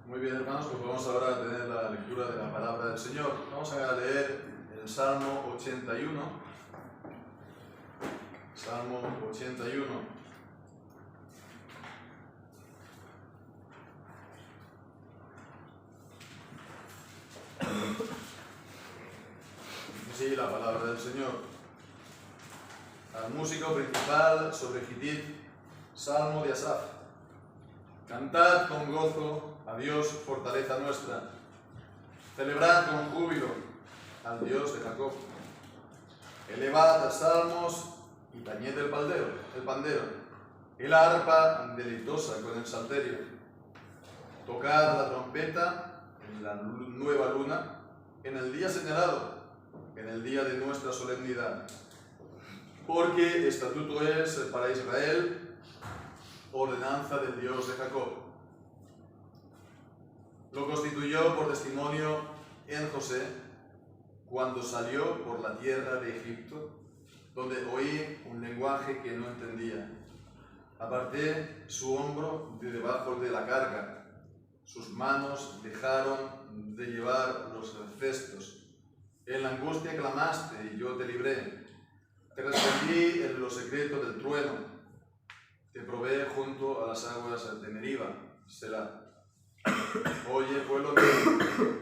Muy bien, hermanos, pues vamos ahora a tener la lectura de la palabra del Señor. Vamos a leer el Salmo 81. Salmo 81. Así la palabra del Señor. Al músico principal sobre Gittith, Salmo de Asaf. Cantad con gozo a Dios, fortaleza nuestra. Celebrad con júbilo al Dios de Jacob. Elevad salmos y tañed el pandero, y la arpa deleitosa con el salterio. Tocad la trompeta en la nueva luna, en el día señalado, en el día de nuestra solemnidad. Porque estatuto es para Israel, ordenanza del Dios de Jacob. Lo constituyó por testimonio en José, cuando salió por la tierra de Egipto, donde oí un lenguaje que no entendía. Aparté su hombro de debajo de la carga, sus manos dejaron de llevar los cestos. En la angustia clamaste y yo te libré. Te respondí en lo secreto del trueno. Te probé junto a las aguas de Meriba, Selah. Oye, pueblo mío,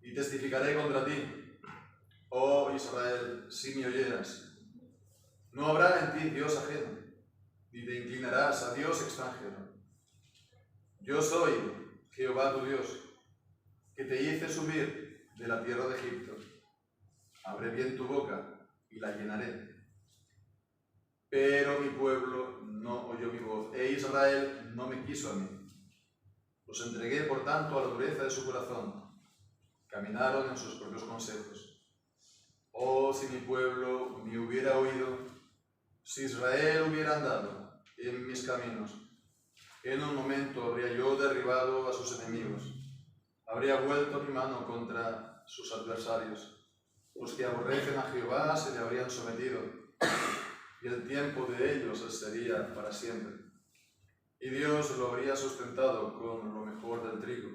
y testificaré contra ti. Oh Israel, si me oyeras. No habrá en ti Dios ajeno, ni te inclinarás a Dios extranjero. Yo soy Jehová tu Dios, que te hice subir de la tierra de Egipto. Abre bien tu boca y la llenaré. Pero mi pueblo no oyó mi voz, e Israel no me quiso a mí. Los entregué, por tanto, a la dureza de su corazón. Caminaron en sus propios consejos. Oh, si mi pueblo me hubiera oído, si Israel hubiera andado en mis caminos, en un momento habría yo derribado a sus enemigos. Habría vuelto mi mano contra sus adversarios. Los que aborrecen a Jehová se le habrían sometido, y el tiempo de ellos sería para siempre. Y Dios lo habría sustentado con lo mejor del trigo,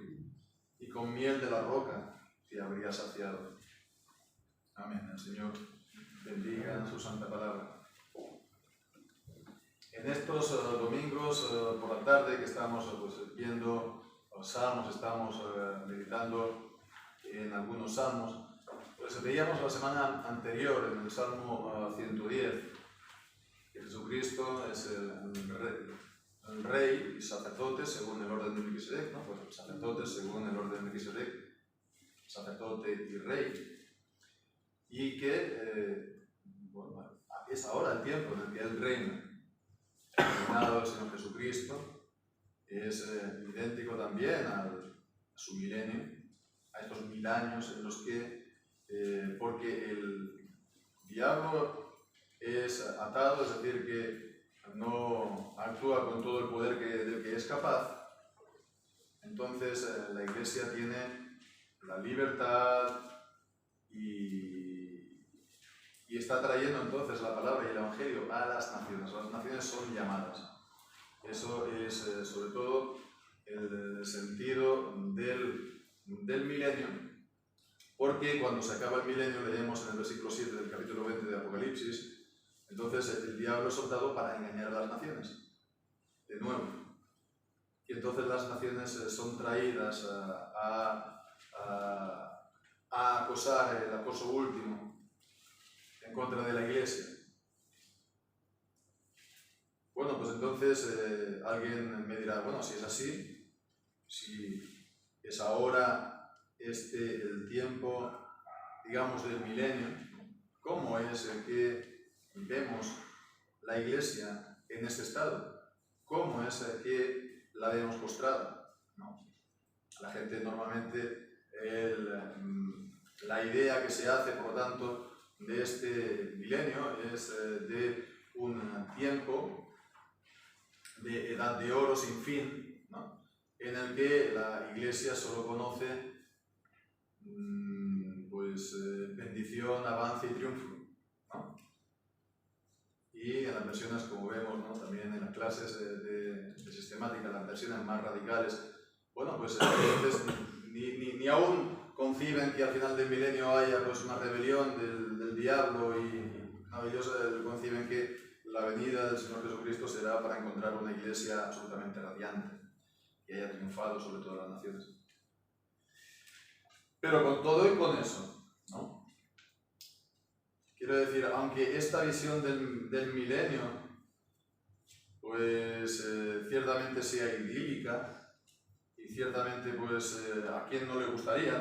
y con miel de la roca te habría saciado. Amén. El Señor bendiga su santa palabra. En estos domingos por la tarde que estamos viendo los salmos, estamos meditando en algunos salmos, pues veíamos la semana anterior en el Salmo 110 que Jesucristo es el rey y sacerdote según el orden de Melquisedec, ¿no? Pues sacerdote según el orden de Melquisedec, sacerdote y rey. Y que es ahora el tiempo en el que Él reina. El reinado del Señor Jesucristo es idéntico también a su milenio, a estos 1000 años en los que, porque el diablo es atado, es decir, que no actúa con todo el poder del que es capaz, entonces la Iglesia tiene la libertad y está trayendo entonces la palabra y el Evangelio a las naciones. Las naciones son llamadas. Eso es sobre todo el sentido del milenio, porque cuando se acaba el milenio, leemos en el versículo 7 del capítulo 20 de Apocalipsis, entonces el diablo es soltado para engañar a las naciones, de nuevo. Y entonces las naciones son traídas a acosar el acoso último en contra de la Iglesia. Bueno, pues entonces alguien me dirá, bueno, si es así, si es ahora el tiempo, digamos, del milenio, ¿cómo es que vemos la Iglesia en este estado? ¿Cómo es que la vemos postrada? ¿No? La gente normalmente, la idea que se hace, por lo tanto, de este milenio es de un tiempo de edad de oro sin fin, ¿no? En el que la Iglesia solo conoce bendición, avance y triunfo, ¿no? Y en las versiones, como vemos, ¿no? También en las clases de sistemática, las versiones más radicales, bueno, pues entonces ni aún conciben que al final del milenio haya pues una rebelión del diablo no, ellos conciben que la venida del Señor Jesucristo será para encontrar una iglesia absolutamente radiante, que haya triunfado sobre todas las naciones. Pero con todo y con eso, ¿no? Quiero decir, aunque esta visión del milenio, pues ciertamente sea idílica, y ciertamente pues a quien no le gustaría,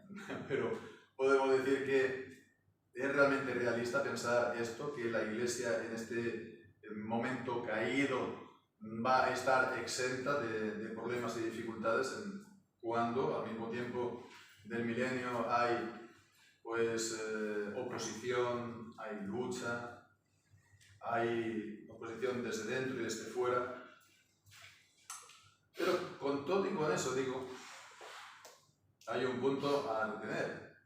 ¿no? Pero podemos decir que es realmente realista pensar esto, que la iglesia en este momento caído va a estar exenta de problemas y dificultades cuando al mismo tiempo del milenio hay pues oposición, hay lucha, hay oposición desde dentro y desde fuera. Pero con todo y con eso, digo, hay un punto a retener.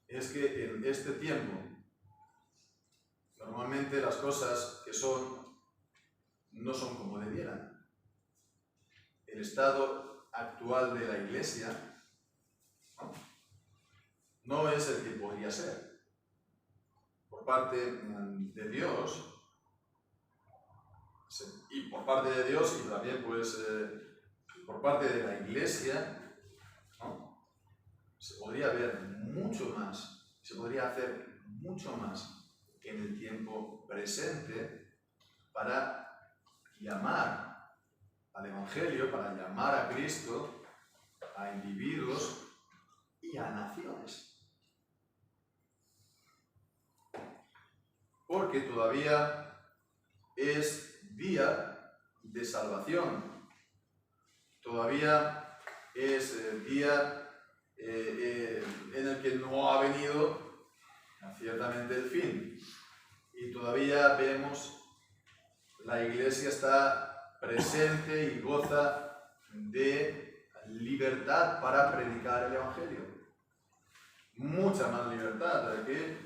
Es que en este tiempo, normalmente las cosas que son, no son como debieran. El estado actual de la Iglesia no es el que podría ser. Por parte de Dios, y por parte de Dios y también pues por parte de la Iglesia, ¿no? Se podría ver mucho más, se podría hacer mucho más en el tiempo presente para llamar al Evangelio, para llamar a Cristo a individuos y a naciones. Porque todavía es día de salvación, todavía es día en el que no ha venido ciertamente el fin, y todavía vemos la Iglesia está presente y goza de libertad para predicar el Evangelio, mucha más libertad que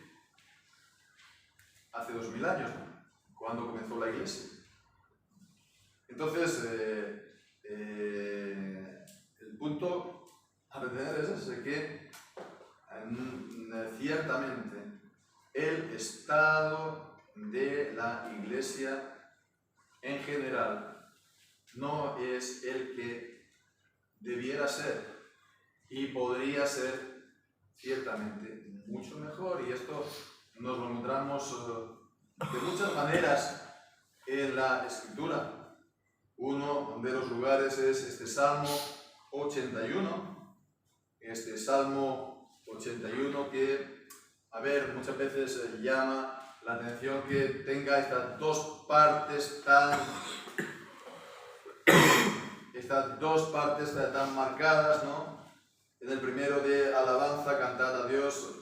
hace 2000 años, ¿no? Cuando comenzó la Iglesia. Entonces, el punto a retener es ese, que ciertamente el estado de la Iglesia en general no es el que debiera ser, y podría ser ciertamente mucho mejor, y esto nos lo encontramos de muchas maneras en la Escritura. Uno de los lugares es este Salmo 81, este Salmo 81 que, a ver, muchas veces llama la atención que tenga estas dos partes tan marcadas, ¿no? En el primero de alabanza, cantad a Dios,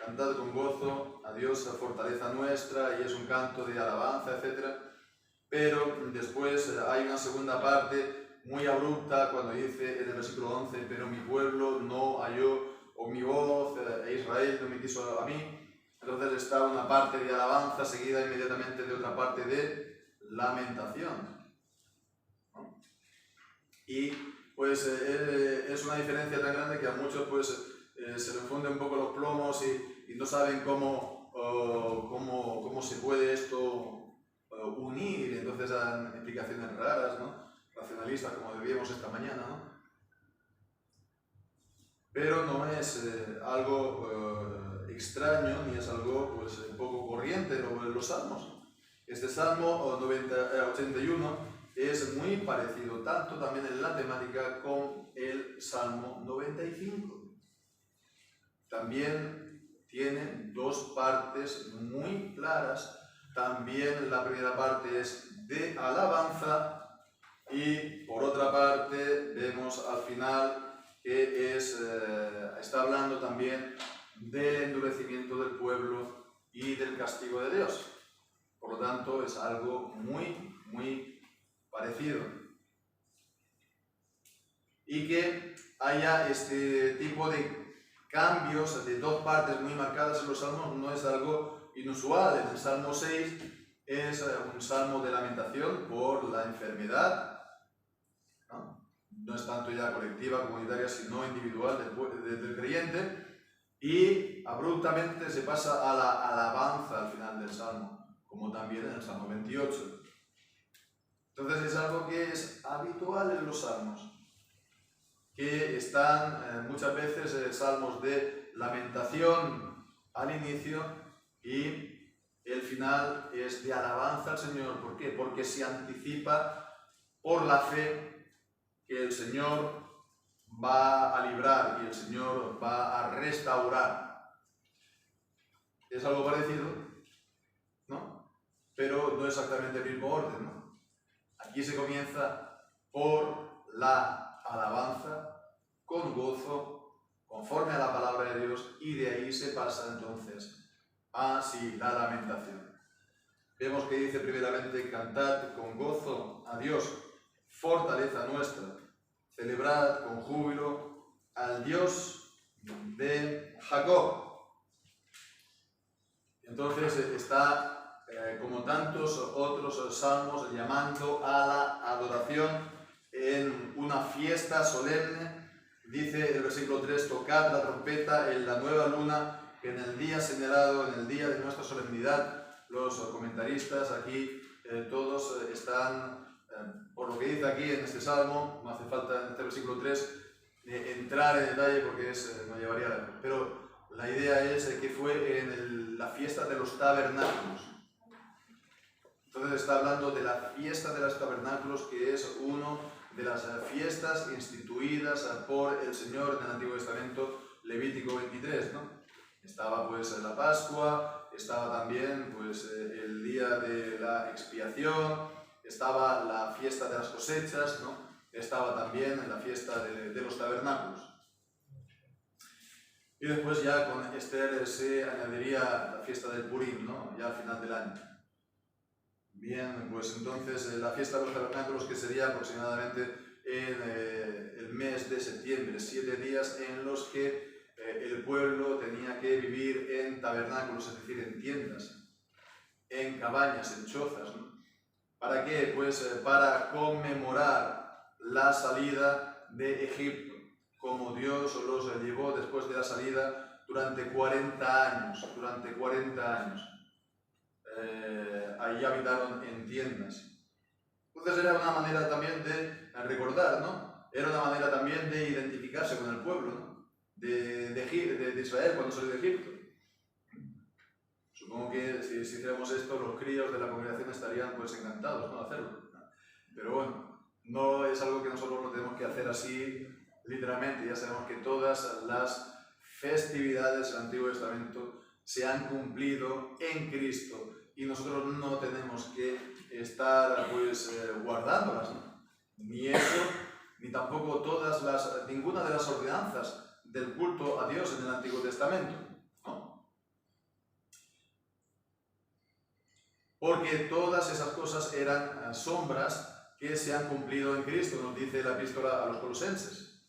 cantad con gozo a Dios, a fortaleza nuestra, y es un canto de alabanza, etc. Pero después hay una segunda parte muy abrupta cuando dice en el versículo 11, pero mi pueblo no halló, o mi voz, Israel no me quiso a mí. Entonces está una parte de alabanza seguida inmediatamente de otra parte de lamentación, ¿no? Y pues es una diferencia tan grande que a muchos pues se les funde un poco los plomos y no saben cómo se puede esto unir. Entonces dan explicaciones raras, ¿no? Racionalistas, como debíamos esta mañana, ¿no? Pero no es algo extraño, ni es algo pues poco corriente en los salmos. Este Salmo 81 es muy parecido, tanto también en la temática, con el Salmo 95. También tiene dos partes muy claras. También la primera parte es de alabanza, y por otra parte vemos al final que está hablando también del endurecimiento del pueblo y del castigo de Dios. Por lo tanto, es algo muy, muy parecido. Y que haya este tipo de cambios de dos partes muy marcadas en los salmos no es algo inusual. En el Salmo 6 es un salmo de lamentación por la enfermedad, ¿no?, no es tanto ya colectiva, comunitaria, sino individual del creyente, y abruptamente se pasa a la alabanza al final del Salmo, como también en el Salmo 28. Entonces es algo que es habitual en los salmos, que están muchas veces salmos de lamentación al inicio y el final es de alabanza al Señor. ¿Por qué? Porque se anticipa por la fe que el Señor va a librar y el Señor va a restaurar. Es algo parecido, ¿no? Pero no exactamente el mismo orden, ¿no? Aquí se comienza por la alabanza, con gozo, conforme a la palabra de Dios, y de ahí se pasa entonces a la lamentación. Vemos que dice primeramente: cantad con gozo a Dios, fortaleza nuestra, celebrad con júbilo al Dios de Jacob. Entonces está, como tantos otros salmos, llamando a la adoración en una fiesta solemne. Dice el versículo 3: tocad la trompeta en la nueva luna, que en el día señalado, en el día de nuestra solemnidad. Los comentaristas aquí todos están, por lo que dice aquí en este salmo, no hace falta en este versículo 3 entrar en detalle porque nos llevaría a ver. Pero la idea es que fue en la fiesta de los tabernáculos. Entonces está hablando de la fiesta de los tabernáculos, que es una de las fiestas instituidas por el Señor en el Antiguo Testamento, Levítico 23, ¿no? Estaba pues la Pascua, estaba también pues el día de la expiación, estaba la fiesta de las cosechas, ¿no? Estaba también la fiesta de los tabernáculos. Y después ya con Esther se añadiría la fiesta del Purim, ¿no? Ya al final del año. Bien, pues entonces la fiesta de los tabernáculos, que sería aproximadamente en el mes de septiembre, 7 días en los que el pueblo tenía que vivir en tabernáculos, es decir, en tiendas, en cabañas, en chozas, ¿no? ¿Para qué? Pues para conmemorar la salida de Egipto, como Dios los llevó después de la salida durante 40 años. Durante 40 años. Ahí habitaron en tiendas. Entonces era una manera también de recordar, ¿no? Era una manera también de identificarse con el pueblo, ¿no? de Israel cuando salió de Egipto. Supongo que si hiciéramos esto, los críos de la congregación estarían pues encantados, ¿no? Hacerlo. Pero bueno, no es algo que nosotros lo tenemos que hacer así literalmente. Ya sabemos que todas las festividades del Antiguo Testamento se han cumplido en Cristo y nosotros no tenemos que estar pues guardándolas, ¿no? Ni eso, ni tampoco ninguna de las ordenanzas del culto a Dios en el Antiguo Testamento, ¿no? Porque todas esas cosas eran sombras que se han cumplido en Cristo, nos dice la epístola a los Colosenses.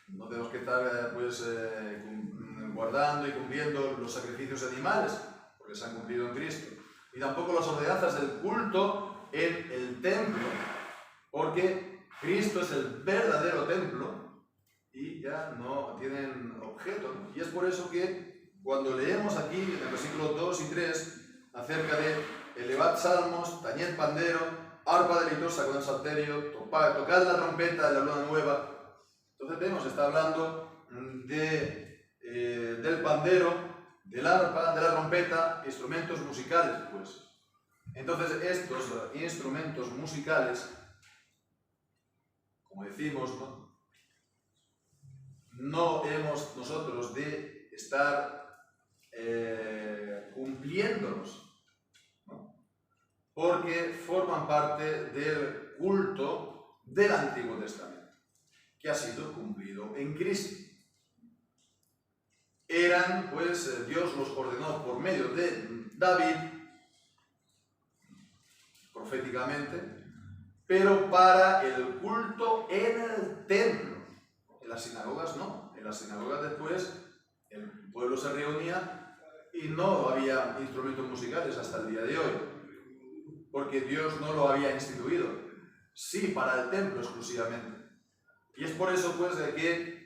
No tenemos que estar pues guardando y cumpliendo los sacrificios animales, porque se han cumplido en Cristo. Y tampoco las ordenanzas del culto en el templo, porque Cristo es el verdadero templo y ya no tienen objeto, ¿no? Y es por eso que cuando leemos aquí en el versículo 2 y 3 acerca de elevad salmos, tañed pandero, arpa deleitosa con el salterio, tocad la trompeta de la luna nueva. Entonces vemos, está hablando del pandero, del arpa, de la trompeta, instrumentos musicales, pues. Entonces estos instrumentos musicales, como decimos, no hemos nosotros de estar cumpliéndolos, ¿no? Porque forman parte del culto del Antiguo Testamento, que ha sido cumplido en Cristo. Eran, pues, Dios los ordenó por medio de David, proféticamente, pero para el culto en el templo. En las sinagogas no. En las sinagogas después el pueblo se reunía y no había instrumentos musicales hasta el día de hoy, porque Dios no lo había instituido, sí, para el templo exclusivamente. Y es por eso pues que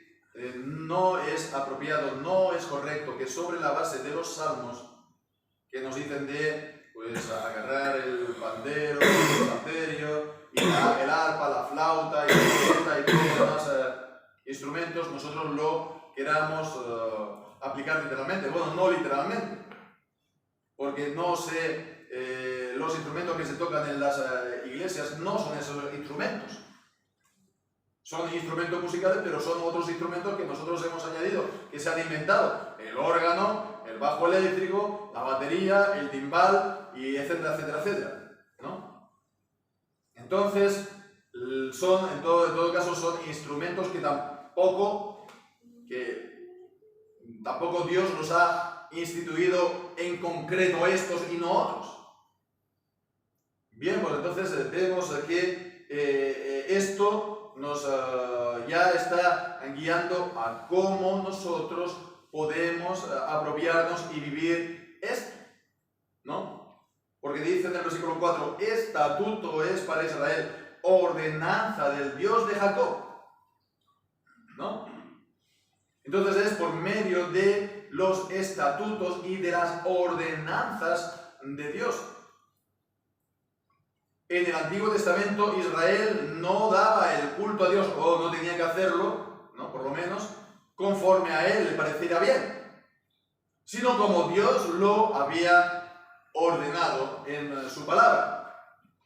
no es apropiado, no es correcto que sobre la base de los salmos que nos dicen de pues agarrar el pandero, el salterio, y el arpa, la flauta y la trompeta y todos los demás instrumentos, nosotros lo queramos aplicar literalmente. Bueno, no literalmente, porque no sé, los instrumentos que se tocan en las iglesias no son esos instrumentos. Son instrumentos musicales, pero son otros instrumentos que nosotros hemos añadido, que se han inventado. El órgano, el bajo eléctrico, la batería, el timbal, y etcétera, etcétera, etcétera, ¿no? Entonces, en todo caso, son instrumentos que tampoco Dios los ha instituido en concreto estos y no otros. Bien, pues entonces vemos que esto nos ya está guiando a cómo nosotros podemos apropiarnos y vivir esto, ¿no? Porque dice en el versículo 4, estatuto es para Israel, ordenanza del Dios de Jacob, ¿no? Entonces es por medio de los estatutos y de las ordenanzas de Dios. En el Antiguo Testamento Israel no daba el culto a Dios, o no tenía que hacerlo, ¿no? Por lo menos, conforme a él le pareciera bien, sino como Dios lo había ordenado en su palabra.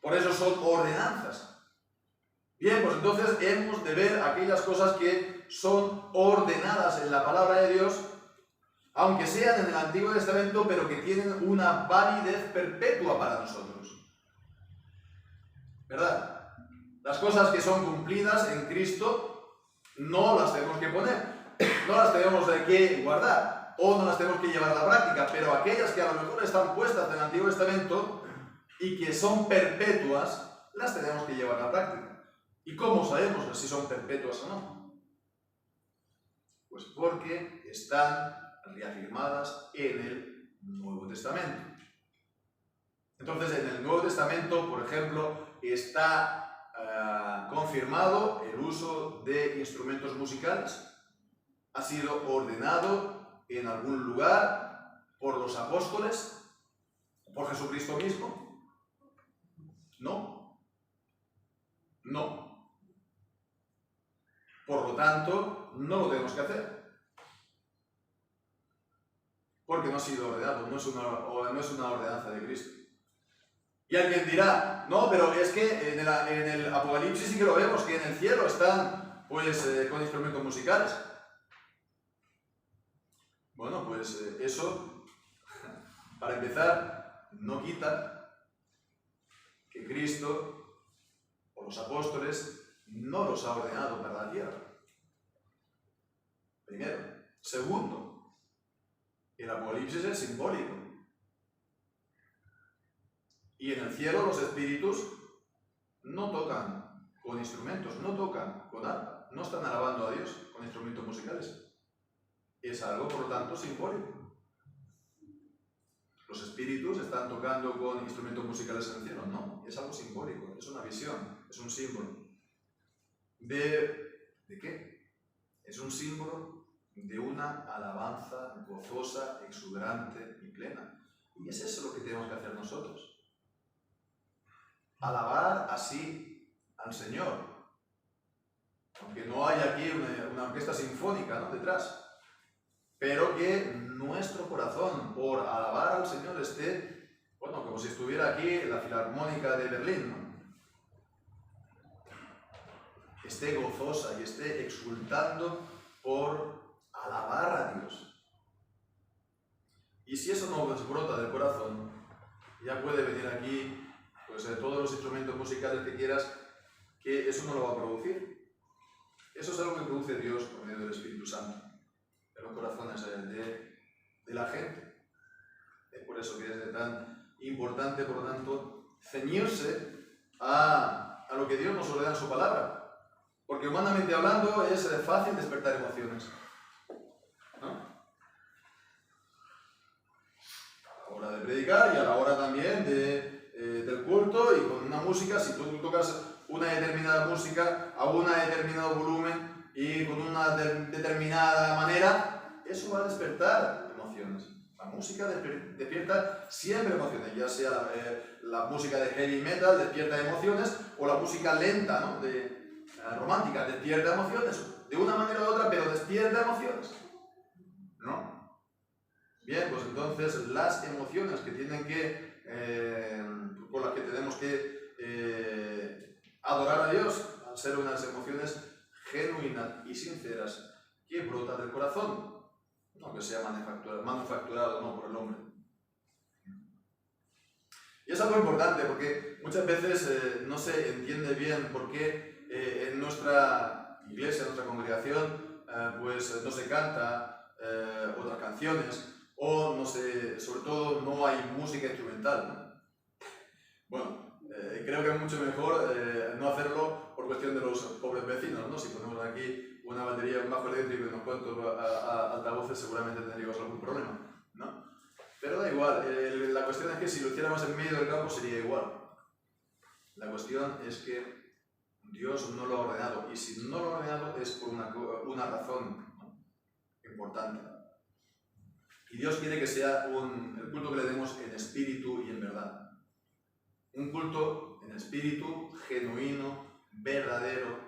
Por eso son ordenanzas. Bien, pues entonces hemos de ver aquellas cosas que son ordenadas en la palabra de Dios, aunque sean en el Antiguo Testamento, pero que tienen una validez perpetua para nosotros. ¿Verdad? Las cosas que son cumplidas en Cristo no las tenemos que poner, no las tenemos que guardar o no las tenemos que llevar a la práctica, pero aquellas que a lo mejor están puestas en el Antiguo Testamento y que son perpetuas, las tenemos que llevar a la práctica. ¿Y cómo sabemos si son perpetuas o no? Pues porque están reafirmadas en el Nuevo Testamento. Entonces, en el Nuevo Testamento, por ejemplo, está confirmado el uso de instrumentos musicales. Ha sido ordenado en algún lugar por los apóstoles, por Jesucristo mismo. No. No. Por lo tanto, no lo tenemos que hacer. Porque no ha sido ordenado, no es una ordenanza de Cristo. Y alguien dirá, no, pero es que en el Apocalipsis sí que lo vemos, que en el cielo están pues con instrumentos musicales. Bueno, pues eso, para empezar, no quita que Cristo o los apóstoles no los ha ordenado para la tierra. Primero. Segundo, el Apocalipsis es simbólico. Y en el cielo los espíritus no tocan con instrumentos, no tocan con arpa, no están alabando a Dios con instrumentos musicales. Es algo, por lo tanto, simbólico. Los espíritus están tocando con instrumentos musicales en el cielo, no, es algo simbólico, es una visión, es un símbolo. ¿De qué? Es un símbolo de una alabanza gozosa, exuberante y plena. Y es eso lo que tenemos que hacer nosotros. Alabar así al Señor, aunque no haya aquí una orquesta sinfónica, ¿no?, detrás, pero que nuestro corazón por alabar al Señor esté, bueno, como si estuviera aquí la Filarmónica de Berlín, ¿no? Esté gozosa y esté exultando por alabar a Dios. Y si eso no nos brota del corazón, ya puede venir aquí pues todos los instrumentos musicales que quieras, que eso no lo va a producir. Eso es algo que produce Dios por medio del Espíritu Santo en los corazones de la gente. Es por eso que es tan importante, por lo tanto, ceñirse a lo que Dios nos ordena en su palabra. Porque humanamente hablando es fácil despertar emociones, ¿no? A la hora de predicar y a la hora también del culto, y con una música, si tú tocas una determinada música a un determinado volumen y con una determinada manera, eso va a despertar emociones. La música despierta siempre emociones, ya sea la música de heavy metal despierta emociones o la música lenta, ¿no? Romántica despierta emociones, de una manera u otra, pero despierta emociones, ¿no? Bien, pues entonces las emociones que tienen que, con las que tenemos que adorar a Dios, al ser unas emociones genuinas y sinceras que brotan del corazón, no que sea manufacturado no por el hombre. Y es algo importante porque muchas veces no se entiende bien por qué en nuestra iglesia, en nuestra congregación, pues no se canta otras canciones o no se, sobre todo no hay música instrumental, ¿no? Bueno, creo que es mucho mejor no hacerlo por cuestión de los pobres vecinos, ¿no? Si ponemos aquí una batería, un bajo eléctrico y unos cuantos altavoces, seguramente tendríamos algún problema, ¿no? Pero da igual, la cuestión es que si lo hiciéramos en medio del campo sería igual. La cuestión es que Dios no lo ha ordenado, y si no lo ha ordenado es por una razón, ¿no? Importante. Y Dios quiere que sea el culto que le demos en espíritu y en verdad. Un culto en espíritu, genuino, verdadero,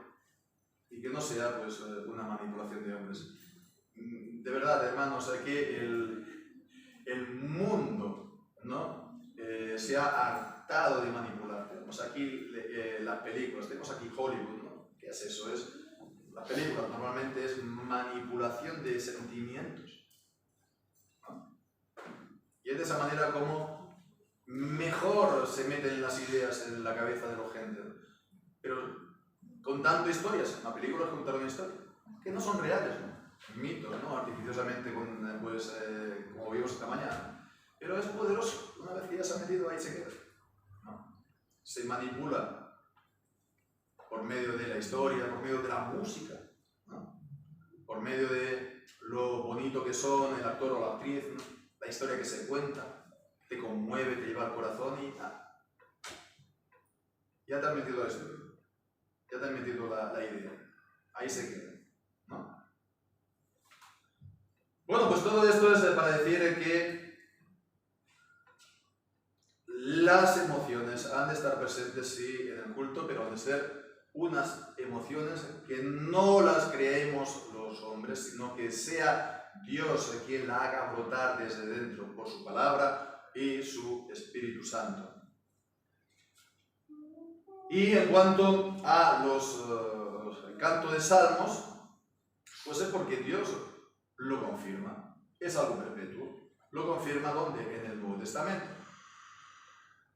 y que no sea pues una manipulación de hombres. De verdad, hermanos, aquí el mundo, ¿no? Se ha hartado de manipular. Tenemos aquí las películas, tenemos aquí Hollywood, ¿no? ¿Qué es eso? Las películas normalmente es manipulación de sentimientos, ¿no? Y es de esa manera como mejor se meten las ideas en la cabeza de la gente. Pero contando historias, una película es contar una historia, que no son reales, ¿no? Mitos, ¿no? Artificiosamente, como vimos esta mañana. Pero es poderoso, una vez que ya se ha metido ahí se queda, ¿no? Se manipula por medio de la historia, por medio de la música, ¿no? Por medio de lo bonito que son el actor o la actriz, ¿no? La historia que se cuenta, te conmueve, te lleva al corazón y ya te has metido la historia, ya te has metido la idea, ahí se queda, ¿no? Bueno, pues todo esto es para decir que las emociones han de estar presentes, sí, en el culto, pero han de ser unas emociones que no las creemos los hombres, sino que sea Dios quien la haga brotar desde dentro por su palabra y su Espíritu Santo. Y en cuanto a el canto de salmos, pues es porque Dios lo confirma, es algo perpetuo. Lo confirma ¿dónde? En el Nuevo Testamento.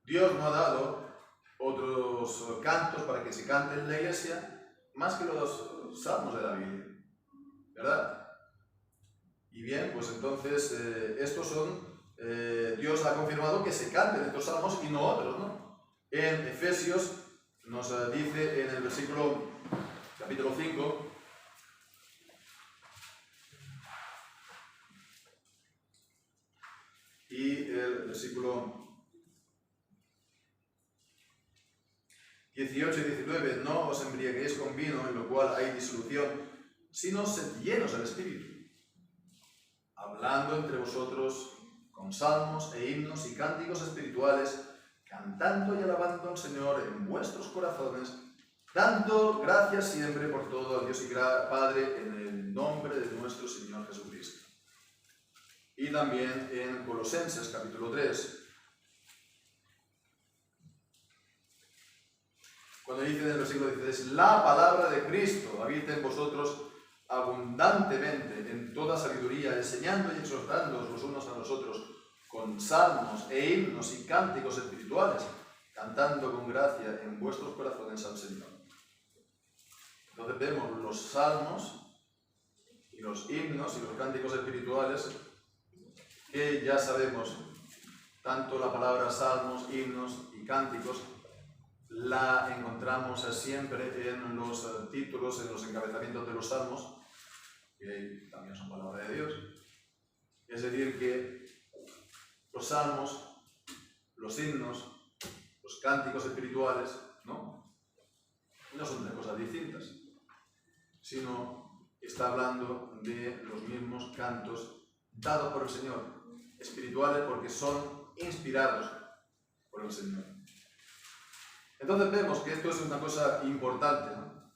Dios no ha dado otros cantos para que se canten en la iglesia más que los salmos de la Biblia, ¿verdad? Y bien, pues entonces estos son, Dios ha confirmado que se canten estos salmos y no otros, ¿no? En Efesios nos dice en el versículo, capítulo 5, y el versículo 18 y 19, no os embriaguéis con vino, en lo cual hay disolución, sino sed llenos del Espíritu, hablando entre vosotros con salmos e himnos y cánticos espirituales, cantando y alabando al Señor en vuestros corazones, dando gracias siempre por todo a Dios y Padre en el nombre de nuestro Señor Jesucristo. Y también en Colosenses capítulo 3, cuando dice en el versículo 16, la palabra de Cristo habita en vosotros abundantemente en toda sabiduría, enseñando y exhortándoos los unos a los otros con salmos e himnos y cánticos espirituales, cantando con gracia en vuestros corazones al Señor. Entonces vemos los salmos y los himnos y los cánticos espirituales, que ya sabemos, tanto la palabra salmos, himnos y cánticos, la encontramos siempre en los títulos, en los encabezamientos de los salmos, que también son palabra de Dios. Es decir, que los salmos, los himnos, los cánticos espirituales, ¿no? sino está hablando de los mismos cantos dados por el Señor, espirituales porque son inspirados por el Señor. Entonces vemos que esto es una cosa importante, ¿no?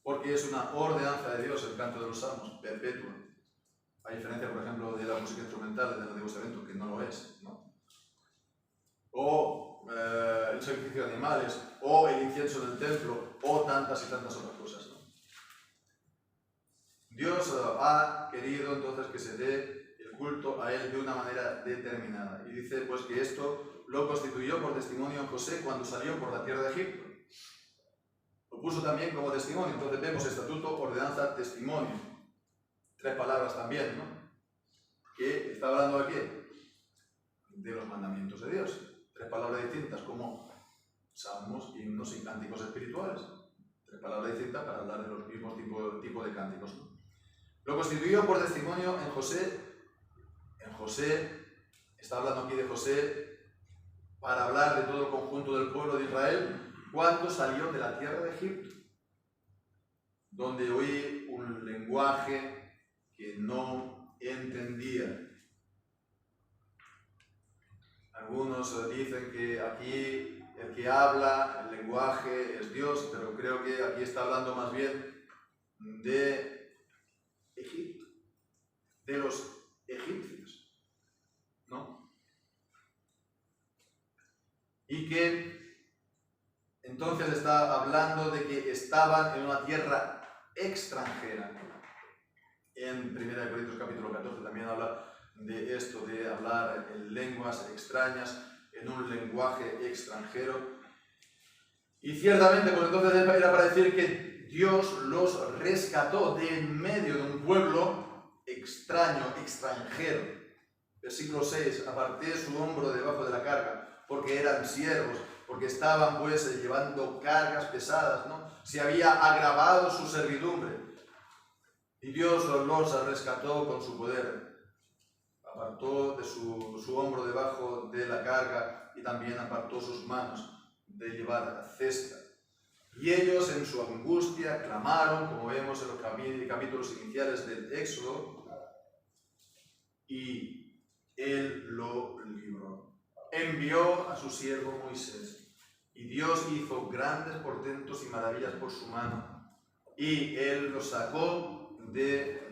Porque es una ordenanza de Dios el canto de los salmos, perpetua. A diferencia, por ejemplo, de la música instrumental del Antiguo Testamento, que no lo es, ¿no? O el sacrificio de animales, o el incienso en el templo, o tantas y tantas otras cosas, ¿no? Dios ha querido entonces que se dé el culto a Él de una manera determinada. Y dice pues que esto lo constituyó por testimonio en José cuando salió por la tierra de Egipto. Lo puso también como testimonio. Entonces vemos estatuto, ordenanza, testimonio. 3 palabras también, ¿no? Que está hablando de qué? De los mandamientos de Dios. 3 palabras distintas como salmos, himnos y cánticos espirituales. 3 palabras distintas para hablar de los mismos tipos de cánticos, ¿no? Lo constituyó por testimonio en José. En José, está hablando aquí de José para hablar de todo el conjunto del pueblo de Israel cuando salió de la tierra de Egipto, donde oí un lenguaje que no entendía. Algunos dicen que aquí el que habla el lenguaje es Dios, pero creo que aquí está hablando más bien de Egipto, de los egipcios, ¿no? Y que entonces está hablando de que estaban en una tierra extranjera. En 1 Corintios capítulo 14 también habla de esto, de hablar en lenguas extrañas, en un lenguaje extranjero. Y ciertamente, pues entonces era para decir que Dios los rescató de en medio de un pueblo extraño, extranjero. Versículo 6, aparté su hombro debajo de la carga, porque eran siervos, porque estaban pues llevando cargas pesadas, ¿no? Se había agravado su servidumbre. Y Dios los rescató con su poder. Apartó de su hombro debajo de la carga y también apartó sus manos de llevar cesta. Y ellos en su angustia clamaron, como vemos en los capítulos iniciales del Éxodo, y Él lo libró. Envió a su siervo Moisés, y Dios hizo grandes portentos y maravillas por su mano, y Él los sacó de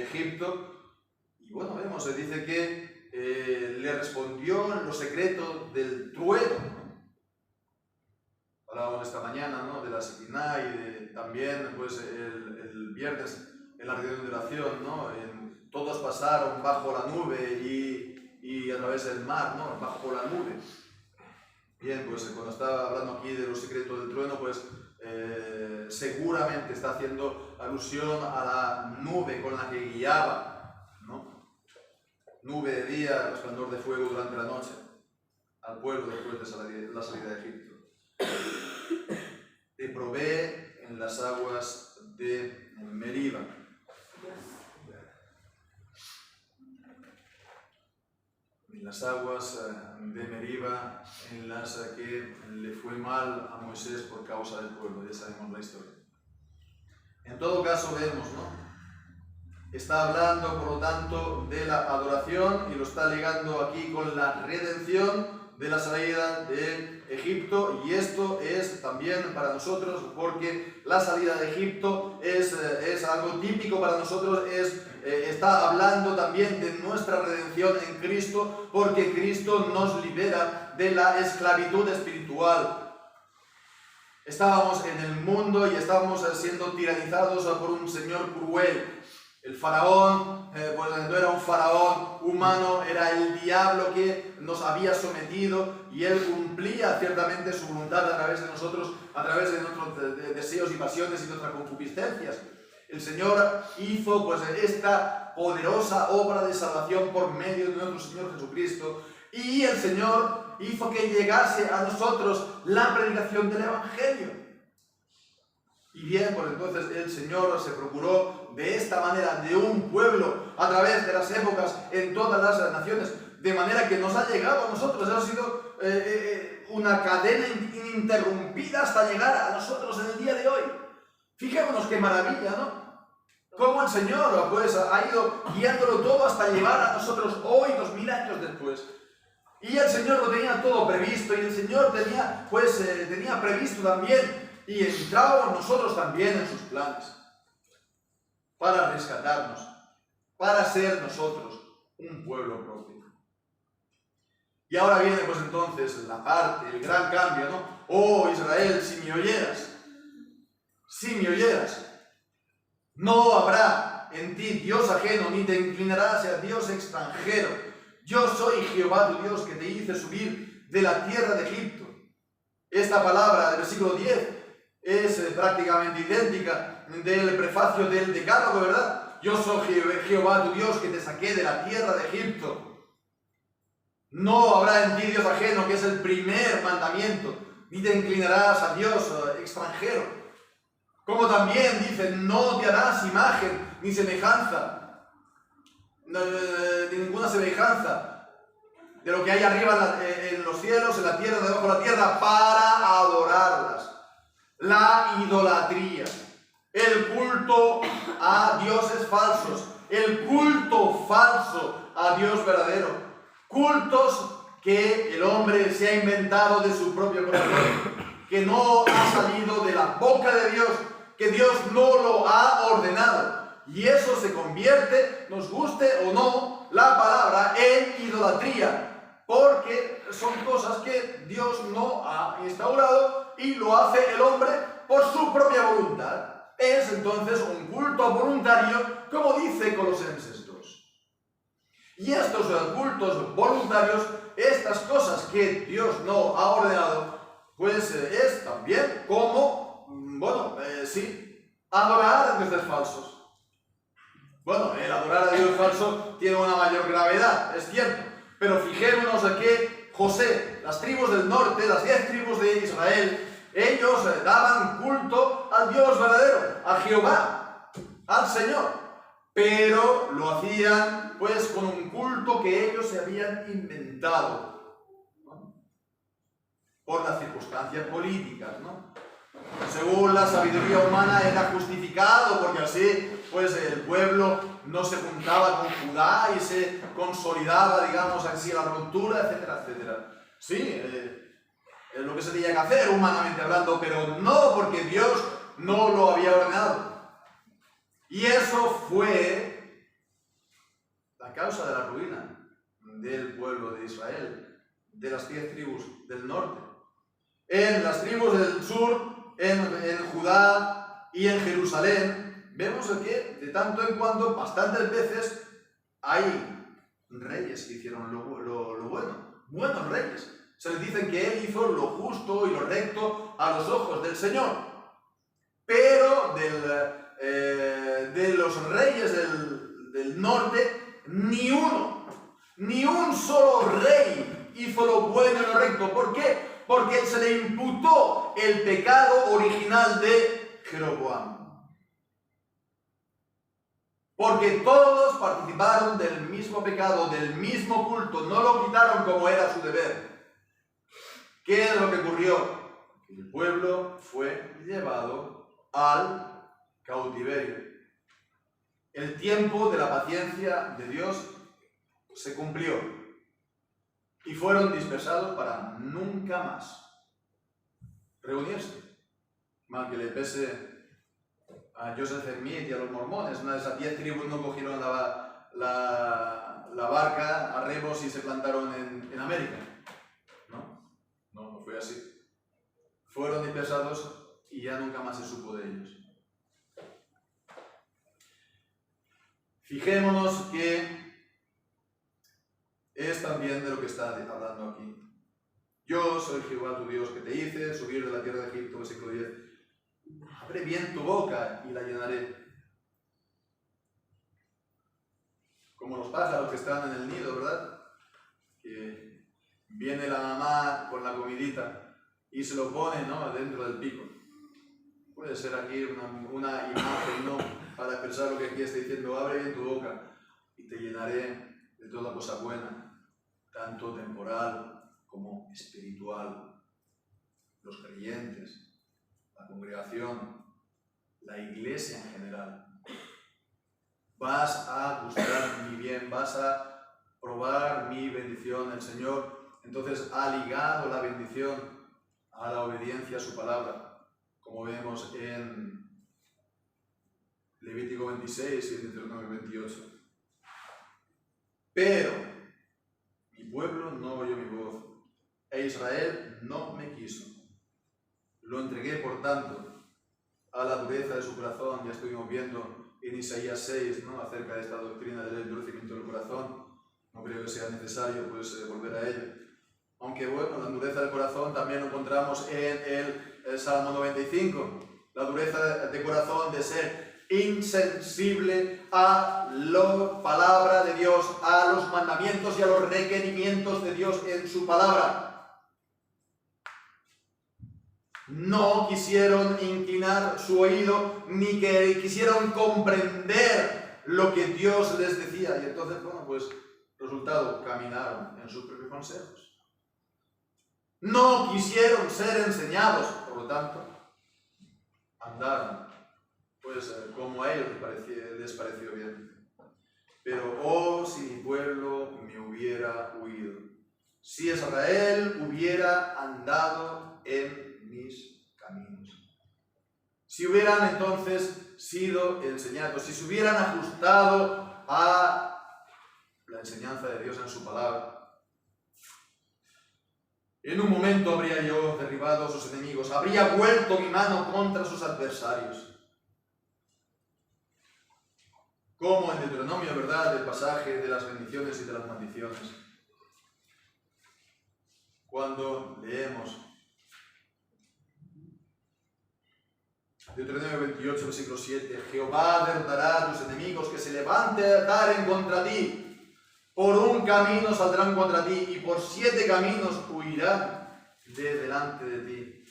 Egipto. Y bueno, vemos, se dice que le respondió en lo secreto del trueno. Hablábamos esta mañana, ¿no? De la Shekinah y también pues, el viernes en la reunión de oración, ¿no? Todos pasaron bajo la nube y a través del mar, ¿no? Bajo la nube. Bien, pues cuando estaba hablando aquí de los secretos del trueno, pues seguramente está haciendo alusión a la nube con la que guiaba, ¿no? Nube de día, resplandor de fuego durante la noche, al pueblo después de la salida de Egipto. Te probé en las aguas de Meriba. En las aguas de Meriba, en las que le fue mal a Moisés por causa del pueblo. Ya sabemos la historia. En todo caso vemos, ¿no? Está hablando, por lo tanto, de la adoración y lo está ligando aquí con la redención de la salida de Egipto, y esto es también para nosotros porque la salida de Egipto es algo típico para nosotros, está hablando también de nuestra redención en Cristo, porque Cristo nos libera de la esclavitud espiritual. Estábamos en el mundo y estábamos siendo tiranizados por un señor cruel. El faraón, pues no era un faraón humano, era el diablo que nos había sometido, y él cumplía ciertamente su voluntad a través de nosotros, a través de nuestros deseos y pasiones y nuestras concupiscencias. El Señor hizo pues esta poderosa obra de salvación por medio de nuestro Señor Jesucristo, y el Señor hizo que llegase a nosotros la predicación del Evangelio. Y bien, pues entonces el Señor se procuró de esta manera de un pueblo a través de las épocas en todas las naciones, de manera que nos ha llegado a nosotros. Ha sido una cadena ininterrumpida hasta llegar a nosotros en el día de hoy. Fijémonos qué maravilla, ¿no? Cómo el Señor pues, ha ido guiándolo todo hasta llevar a nosotros hoy, 2000 años después. Y el Señor lo tenía todo previsto, y el Señor tenía, tenía previsto también, y entrábamos nosotros también en sus planes, para rescatarnos, para ser nosotros un pueblo propio. Y ahora viene pues entonces la parte, el gran cambio, ¿no? Oh Israel, si me oyeras, no habrá en ti Dios ajeno, ni te inclinarás a Dios extranjero. Yo soy Jehová tu Dios, que te hice subir de la tierra de Egipto. Esta palabra del versículo 10 es prácticamente idéntica del prefacio del Decálogo, ¿verdad? Yo soy Jehová tu Dios, que te saqué de la tierra de Egipto. No habrá en ti Dios ajeno, que es el primer mandamiento, ni te inclinarás a Dios extranjero. Como también dice, no te harás imagen ni semejanza, ni ninguna semejanza de lo que hay arriba en los cielos, en la tierra, debajo de la tierra, para adorarlas. La idolatría, el culto a dioses falsos, el culto falso a Dios verdadero. Cultos que el hombre se ha inventado de su propio corazón, que no ha salido de la boca de Dios, que Dios no lo ha ordenado. Y eso se convierte, nos guste o no la palabra, en idolatría, porque son cosas que Dios no ha instaurado y lo hace el hombre por su propia voluntad. Es entonces un culto voluntario, como dice Colosenses 2. Y estos cultos voluntarios, estas cosas que Dios no ha ordenado, pues es también como, adorar a dioses falsos. Bueno, el adorar a Dios falso tiene una mayor gravedad, es cierto, pero fijémonos a que José, las tribus del norte, las 10 tribus de Israel, ellos daban culto al Dios verdadero, a Jehová, al Señor. Pero lo hacían pues con un culto que ellos se habían inventado, ¿no? Por las circunstancias políticas, ¿no? Según la sabiduría humana era justificado, porque así pues el pueblo no se juntaba con Judá y se consolidaba, digamos así, la ruptura, etcétera, etcétera. Sí, es lo que se tenía que hacer humanamente hablando, pero no porque Dios no lo había ordenado. Y eso fue la causa de la ruina del pueblo de Israel, de las 10 tribus del norte. En las tribus del sur, en Judá y en Jerusalén, vemos que de tanto en cuando, bastantes veces, hay reyes que hicieron lo bueno, buenos reyes. Se les dice que él hizo lo justo y lo recto a los ojos del Señor. Pero de los reyes del norte, ni un solo rey hizo lo bueno y lo recto. ¿Por qué? Porque se le imputó el pecado original de Jeroboam. Porque todos participaron del mismo pecado, del mismo culto, no lo quitaron como era su deber. ¿Qué es lo que ocurrió? Que el pueblo fue llevado al cautiverio. El tiempo de la paciencia de Dios se cumplió y fueron dispersados para nunca más reunirse. Mal que le pese a Joseph Smith y a los mormones, una de esas 10 tribus no cogieron la barca a remos y se plantaron en América. No fue así. Fueron dispersados y ya nunca más se supo de ellos. Fijémonos que es también de lo que está hablando aquí. Yo soy Jehová tu Dios, que te hice subir de la tierra de Egipto, versículo 10. Abre bien tu boca y la llenaré. Como los pájaros que están en el nido, ¿verdad? Que viene la mamá con la comidita y se lo pone, ¿no?, dentro del pico. Puede ser aquí una imagen, ¿no?, para expresar lo que aquí está diciendo. Abre bien tu boca y te llenaré de toda cosa buena, tanto temporal como espiritual. Los creyentes, la congregación, la iglesia en general. Vas a gustar mi bien, vas a probar mi bendición. El Señor entonces ha ligado la bendición a la obediencia a su palabra, como vemos en Levítico 26 y en Deuteronomio 28. Pero mi pueblo no oyó mi voz, e Israel no me quiso. Lo entregué, por tanto, a la dureza de su corazón. Ya estuvimos viendo en Isaías 6, ¿no?, acerca de esta doctrina del endurecimiento del corazón. No creo que sea necesario pues, volver a ello. Aunque bueno, la dureza del corazón también lo encontramos en el Salmo 95. La dureza de corazón de ser insensible a la palabra de Dios, a los mandamientos y a los requerimientos de Dios en su palabra. No quisieron inclinar su oído, ni que quisieron comprender lo que Dios les decía. Y entonces, bueno, pues, resultado, caminaron en sus propios consejos. No quisieron ser enseñados, por lo tanto, andaron, pues, como a ellos les pareció bien. Pero, oh, si mi pueblo me hubiera huido, si Israel hubiera andado en mis caminos, si hubieran entonces sido enseñados, si se hubieran ajustado a la enseñanza de Dios en su palabra, en un momento habría yo derribado a sus enemigos, habría vuelto mi mano contra sus adversarios. Como en Deuteronomio, ¿verdad?, el pasaje de las bendiciones y de las maldiciones. Cuando leemos Deuteronomio 28, versículo 7, Jehová derrotará a tus enemigos que se levantaren contra ti. Por un camino saldrán contra ti y por 7 caminos huirán de delante de ti.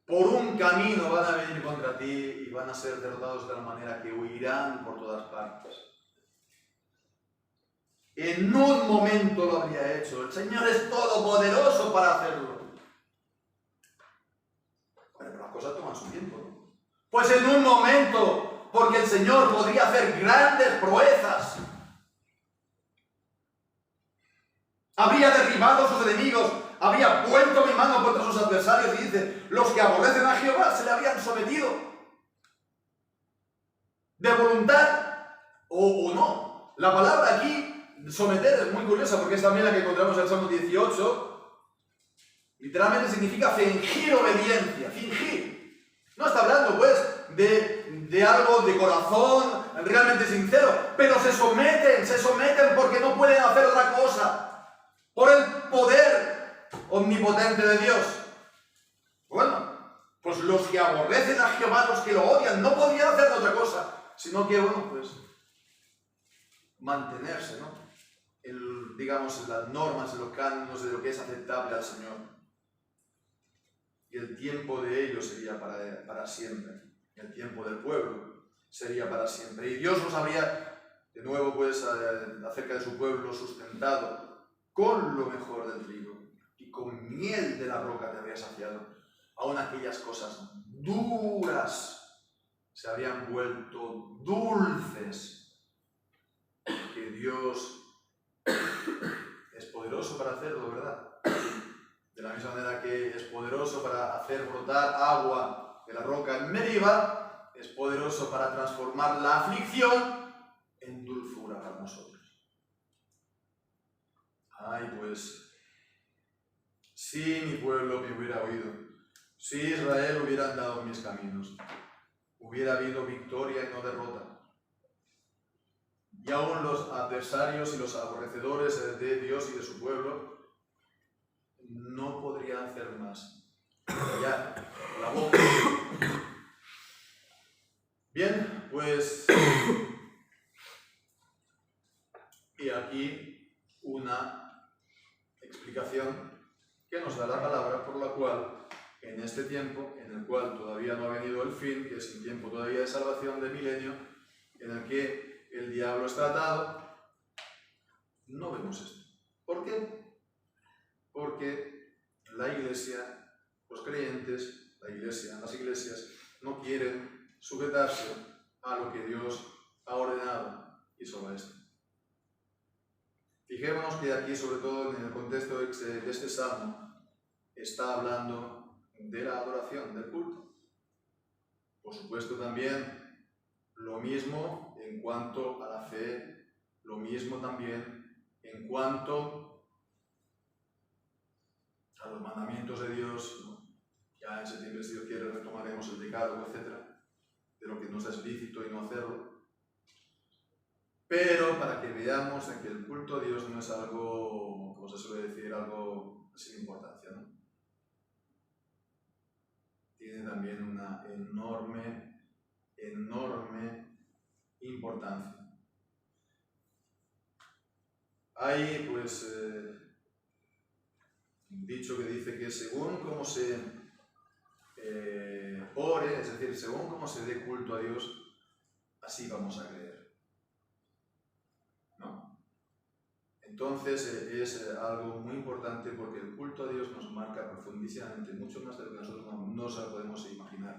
Por un camino van a venir contra ti y van a ser derrotados de la manera que huirán por todas partes. En un momento lo habría hecho. El Señor es todopoderoso para hacerlo. Bueno, pero las cosas toman su tiempo, ¿no? Pues en un momento, porque el Señor podría hacer grandes proezas. Habría derribado a sus enemigos, habría vuelto mi mano contra sus adversarios, y dice, los que aborrecen a Jehová se le habrían sometido. De voluntad o no. La palabra aquí, someter, es muy curiosa porque es también la que encontramos en el Salmo 18. Literalmente significa fingir obediencia, fingir. No está hablando, pues, de algo de corazón realmente sincero, pero se someten porque no pueden hacer otra cosa, por el poder omnipotente de Dios. Bueno, pues los que aborrecen a Jehová, los que lo odian, no podían hacer otra cosa, sino que, bueno, pues, mantenerse, ¿no?, digamos, en las normas, en los cánones de lo que es aceptable al Señor. Y el tiempo de ellos sería para siempre. El tiempo del pueblo sería para siempre. Y Dios los habría, de nuevo, pues, acerca de su pueblo, sustentado con lo mejor del trigo y con miel de la roca te habría saciado. Aún aquellas cosas duras se habrían vuelto dulces, que Dios es poderoso para hacerlo, ¿verdad? De la misma manera que es poderoso para hacer brotar agua de la roca en Meriba, es poderoso para transformar la aflicción en dulzura para nosotros. Ay, pues, si mi pueblo me hubiera oído, si Israel hubiera andado en mis caminos, hubiera habido victoria y no derrota. Y aún los adversarios y los aborrecedores de Dios y de su pueblo no podrían hacer más. Ya, la boca. Bien, pues, y aquí una explicación que nos da la palabra por la cual, en este tiempo, en el cual todavía no ha venido el fin, que es un tiempo todavía de salvación de milenio, en el que el diablo está atado, no vemos esto. ¿Por qué? Porque iglesia, los creyentes, las iglesias, no quieren sujetarse a lo que Dios ha ordenado y solo a esto. Fijémonos que aquí, sobre todo en el contexto de este salmo, está hablando de la adoración, del culto. Por supuesto también lo mismo en cuanto a la fe, lo mismo también en cuanto a los mandamientos de Dios. Ya en septiembre, si Dios quiere, retomaremos el decálogo, etc., de lo que nos es lícito y no hacerlo. Pero para que veamos en que el culto a Dios no es algo, como se suele decir, algo sin importancia, ¿no? Tiene también una enorme importancia. Hay, pues, un dicho que dice que según cómo se ore, es decir, según cómo se dé culto a Dios, así vamos a creer, ¿no? Entonces es algo muy importante porque el culto a Dios nos marca profundísimamente, mucho más de lo que nosotros no se lo podemos imaginar.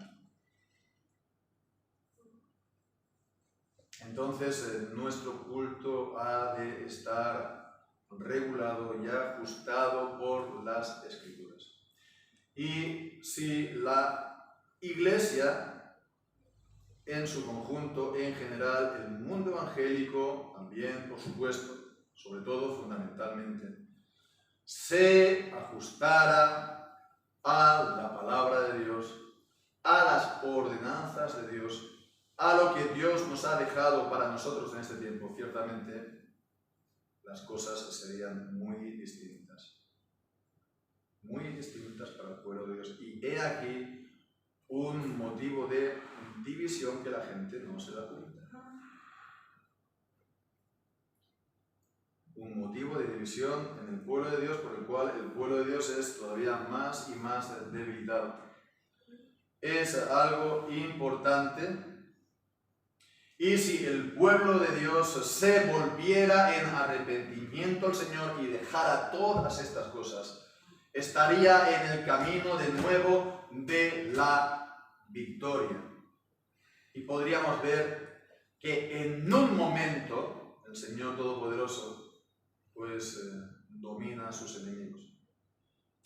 Entonces nuestro culto ha de estar regulado y ajustado por las Escrituras. Y si la Iglesia en su conjunto, en general, el mundo evangélico también, por supuesto, sobre todo fundamentalmente, se ajustara a la palabra de Dios, a las ordenanzas de Dios, a lo que Dios nos ha dejado para nosotros en este tiempo, ciertamente las cosas serían muy distintas para el pueblo de Dios. Y he aquí un motivo de división que la gente no se da cuenta. Un motivo de división en el pueblo de Dios por el cual el pueblo de Dios es todavía más y más debilitado. Es algo importante. Y si el pueblo de Dios se volviera en arrepentimiento al Señor y dejara todas estas cosas, estaría en el camino de nuevo de la victoria. Y podríamos ver que en un momento el Señor Todopoderoso pues domina a sus enemigos.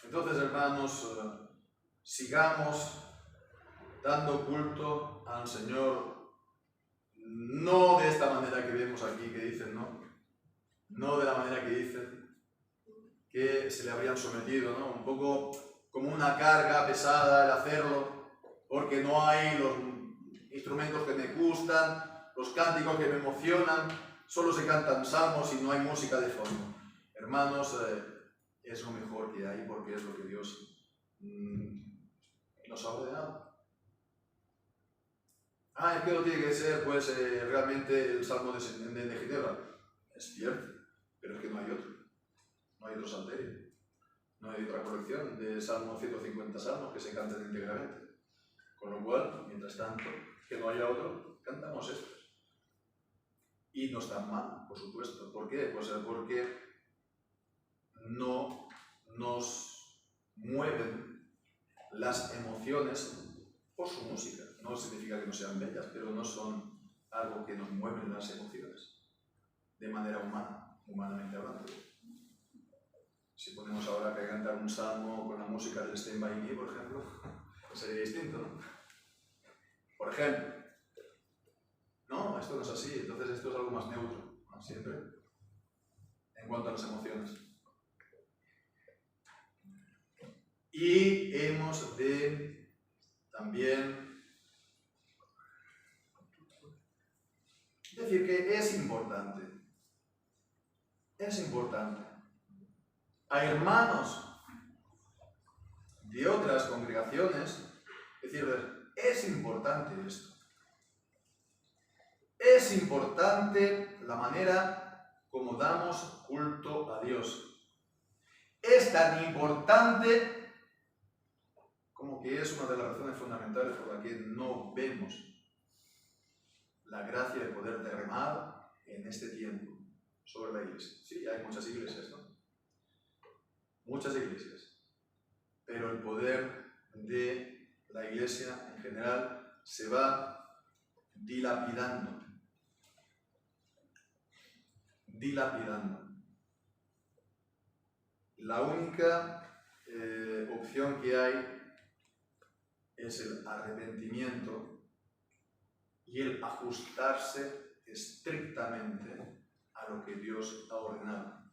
Entonces, hermanos, sigamos dando culto al Señor, no de esta manera que vemos aquí, que dicen, no de la manera que dicen, que se le habrían sometido, ¿no? Un poco como una carga pesada el hacerlo, porque no hay los instrumentos que me gustan, los cánticos que me emocionan, solo se cantan salmos y no hay música de fondo. Hermanos, es lo mejor que hay porque es lo que Dios nos ha ordenado. Es que no tiene que ser pues realmente el Salmo de Ginebra. Es cierto, pero es que no hay otro. No hay otro salterio. No hay otra colección de Salmos, 150 salmos que se canten íntegramente. Con lo cual, mientras tanto, que no haya otro, cantamos estos. Y no están mal, por supuesto. ¿Por qué? Pues porque no nos mueven las emociones por su música. No significa que no sean bellas, pero no son algo que nos mueven las emociones de manera humana, humanamente hablando. Si ponemos ahora que cantar un salmo con la música del Stand By Me, por ejemplo, sería distinto, ¿no? Por ejemplo. No, esto no es así, entonces esto es algo más neutro, ¿no? Siempre, en cuanto a las emociones. Y hemos de también decir que es importante. A hermanos de otras congregaciones, decirles, es importante esto. Es importante la manera como damos culto a Dios. Es tan importante como que es una de las razones fundamentales por la que no vemos la gracia de poder derramar en este tiempo sobre la iglesia. Sí, hay muchas iglesias, ¿no? Muchas iglesias. Pero poder de la Iglesia en general se va dilapidando. La única opción que hay es el arrepentimiento y el ajustarse estrictamente a lo que Dios ha ordenado.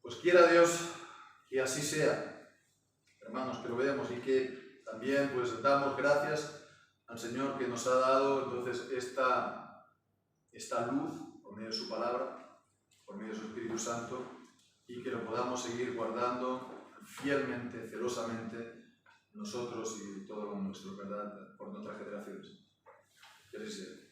Pues quiera Dios que así sea, hermanos, que lo veamos y que también pues damos gracias al Señor que nos ha dado entonces esta luz por medio de su palabra, por medio de su Espíritu Santo, y que lo podamos seguir guardando fielmente, celosamente, nosotros y todo lo nuestro, ¿verdad?, por nuestras generaciones. Que así sea.